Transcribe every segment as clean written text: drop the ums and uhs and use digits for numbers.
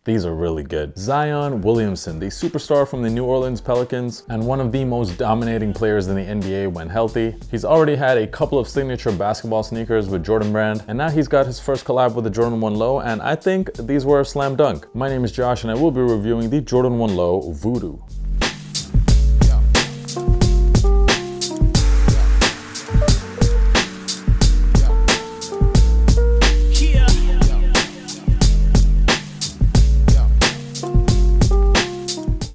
These are really good. Zion Williamson, the superstar from the New Orleans Pelicans and one of the most dominating players in the NBA when healthy. He's already had a couple of signature basketball sneakers with Jordan Brand, and now he's got his first collab with the Jordan 1 Low, and I think these were a slam dunk. My name is Josh, and I will be reviewing the Jordan 1 Low Voodoo.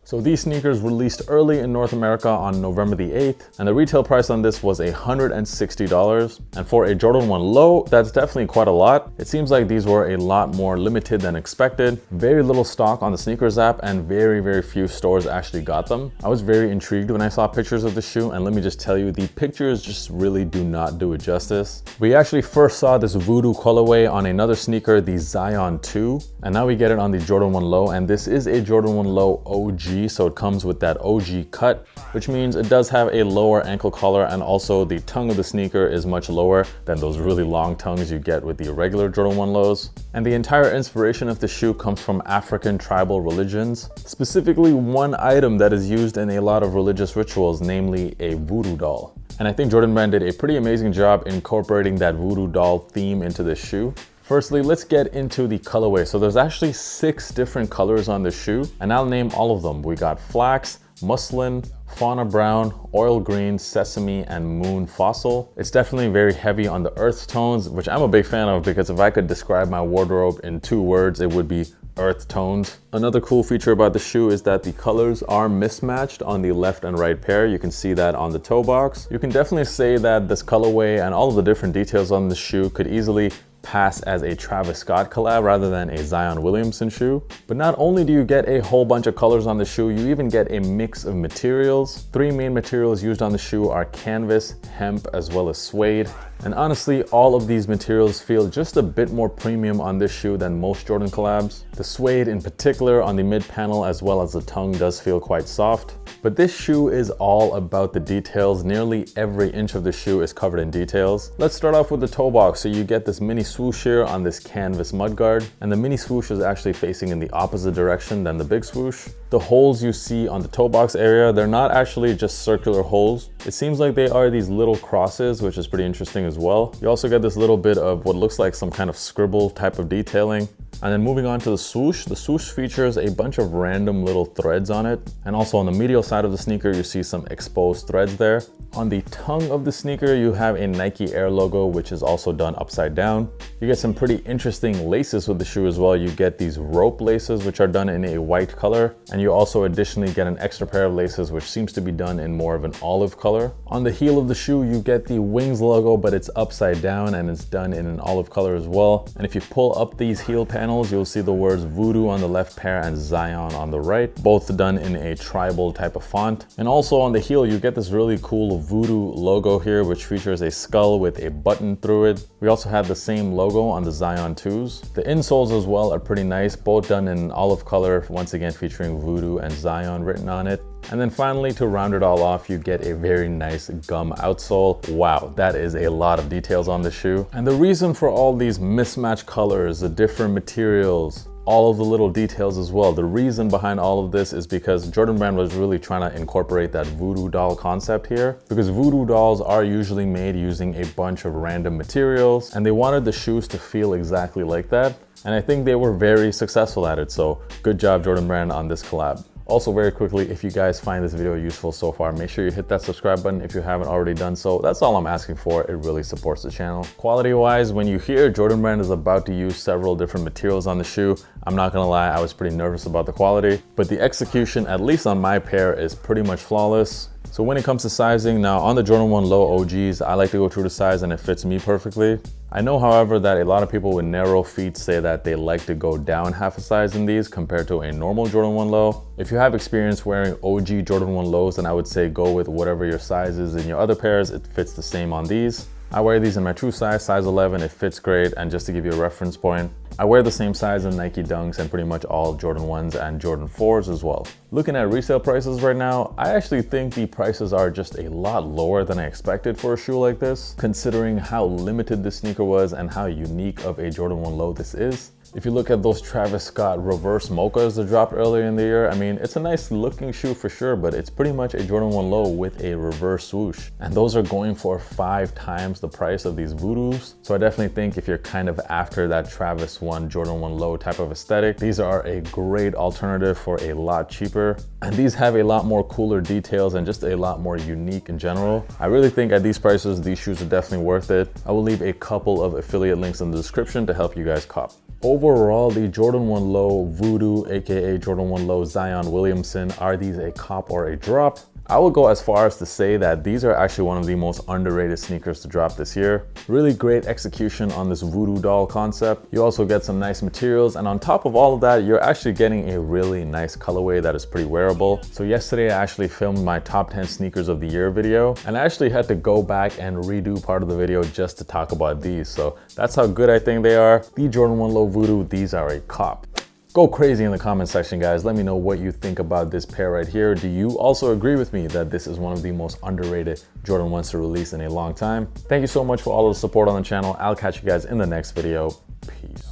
So these sneakers released early in North America on November the 8th, and the retail price on this was $160. And for a Jordan 1 Low, that's definitely quite a lot. It seems like these were a lot more limited than expected. Very little stock on the sneakers app, and very few stores actually got them. I was very intrigued when I saw pictures of the shoe, and let me just tell you, the pictures just really do not do it justice. We actually first saw this Voodoo colorway on another sneaker, the Zion 2, and now we get it on the Jordan 1 Low, and this is a Jordan 1 Low OG. So it comes with that OG cut, which means it does have a lower ankle collar, and also the tongue of the sneaker is much lower than those really long tongues you get with the regular Jordan 1 Lows. And the entire inspiration of the shoe comes from African tribal religions, specifically one item that is used in a lot of religious rituals, namely a voodoo doll. And I think Jordan Brand did a pretty amazing job incorporating that voodoo doll theme into this shoe. Firstly, let's get into the colorway. So there's actually 6 different colors on the shoe, and I'll name all of them. We got flax, muslin, fauna brown, oil green, sesame, and moon fossil. It's definitely very heavy on the earth tones, which I'm a big fan of, because if I could describe my wardrobe in 2 words, it would be earth tones. Another cool feature about the shoe is that the colors are mismatched on the left and right pair. You can see that on the toe box. You can definitely say that this colorway and all of the different details on the shoe could easily pass as a Travis Scott collab rather than a Zion Williamson shoe. But not only do you get a whole bunch of colors on the shoe, you even get a mix of materials. 3 main materials used on the shoe are canvas, hemp, as well as suede. And honestly, all of these materials feel just a bit more premium on this shoe than most Jordan collabs. The suede in particular on the mid panel as well as the tongue does feel quite soft. But this shoe is all about the details. Nearly every inch of the shoe is covered in details. Let's start off with the toe box. So you get this mini swoosh here on this canvas mudguard, and the mini swoosh is actually facing in the opposite direction than the big swoosh. The holes you see on the toe box area, they're not actually just circular holes. It seems like they are these little crosses, which is pretty interesting as well. You also get this little bit of what looks like some kind of scribble type of detailing. And then moving on to the swoosh features a bunch of random little threads on it. And also on the medial side of the sneaker, you see some exposed threads there. On the tongue of the sneaker, you have a Nike Air logo, which is also done upside down. You get some pretty interesting laces with the shoe as well. You get these rope laces, which are done in a white color. And you also additionally get an extra pair of laces, which seems to be done in more of an olive color. On the heel of the shoe, you get the Wings logo, but it's upside down and it's done in an olive color as well. And if you pull up these heel panels, you'll see the words Voodoo on the left pair and Zion on the right, both done in a tribal type of font. And also on the heel, you get this really cool Voodoo logo here, which features a skull with a button through it. We also have the same logo on the Zion 2s. The insoles as well are pretty nice, both done in olive color, once again featuring Voodoo and Zion written on it. And then finally, to round it all off, you get a very nice gum outsole. Wow, that is a lot of details on the shoe. And the reason for all these mismatched colors, the different materials, all of the little details as well, the reason behind all of this is because Jordan Brand was really trying to incorporate that voodoo doll concept here, because voodoo dolls are usually made using a bunch of random materials, and they wanted the shoes to feel exactly like that. And I think they were very successful at it. So good job, Jordan Brand, on this collab. Also, very quickly, if you guys find this video useful so far, make sure you hit that subscribe button if you haven't already done so. That's all I'm asking for. It really supports the channel. Quality wise, when you hear Jordan Brand is about to use several different materials on the shoe, I'm not gonna lie, I was pretty nervous about the quality, but the execution, at least on my pair, is pretty much flawless. So when it comes to sizing, now on the Jordan 1 Low OGs, I like to go true to size and it fits me perfectly. I know, however, that a lot of people with narrow feet say that they like to go down half a size in these compared to a normal Jordan 1 Low. If you have experience wearing OG Jordan 1 Lows, then I would say go with whatever your size is in your other pairs. It fits the same on these. I wear these in my true size 11, it fits great. And just to give you a reference point, I wear the same size in Nike Dunks and pretty much all Jordan 1s and Jordan 4s as well. Looking at resale prices right now, I actually think the prices are just a lot lower than I expected for a shoe like this, considering how limited this sneaker was and how unique of a Jordan 1 Low this is. If you look at those Travis Scott reverse mochas that dropped earlier in the year, I mean, it's a nice looking shoe for sure, but it's pretty much a Jordan 1 low with a reverse swoosh. And those are going for 5 times the price of these Voodoos. So I definitely think if you're kind of after that Travis 1 Jordan 1 low type of aesthetic, these are a great alternative for a lot cheaper. And these have a lot more cooler details and just a lot more unique in general. I really think at these prices, these shoes are definitely worth it. I will leave a couple of affiliate links in the description to help you guys cop. Overall, the Jordan 1 Low Voodoo, aka Jordan 1 Low Zion Williamson, are these a cop or a drop? I would go as far as to say that these are actually one of the most underrated sneakers to drop this year. Really great execution on this voodoo doll concept. You also get some nice materials, and on top of all of that, you're actually getting a really nice colorway that is pretty wearable. So yesterday I actually filmed my top 10 sneakers of the year video, and I actually had to go back and redo part of the video just to talk about these. So that's how good I think they are. The Jordan 1 Low Voodoo, these are a cop. Go crazy in the comment section, guys. Let me know what you think about this pair right here. Do you also agree with me that this is one of the most underrated Jordan 1s to release in a long time? Thank you so much for all of the support on the channel. I'll catch you guys in the next video. Peace.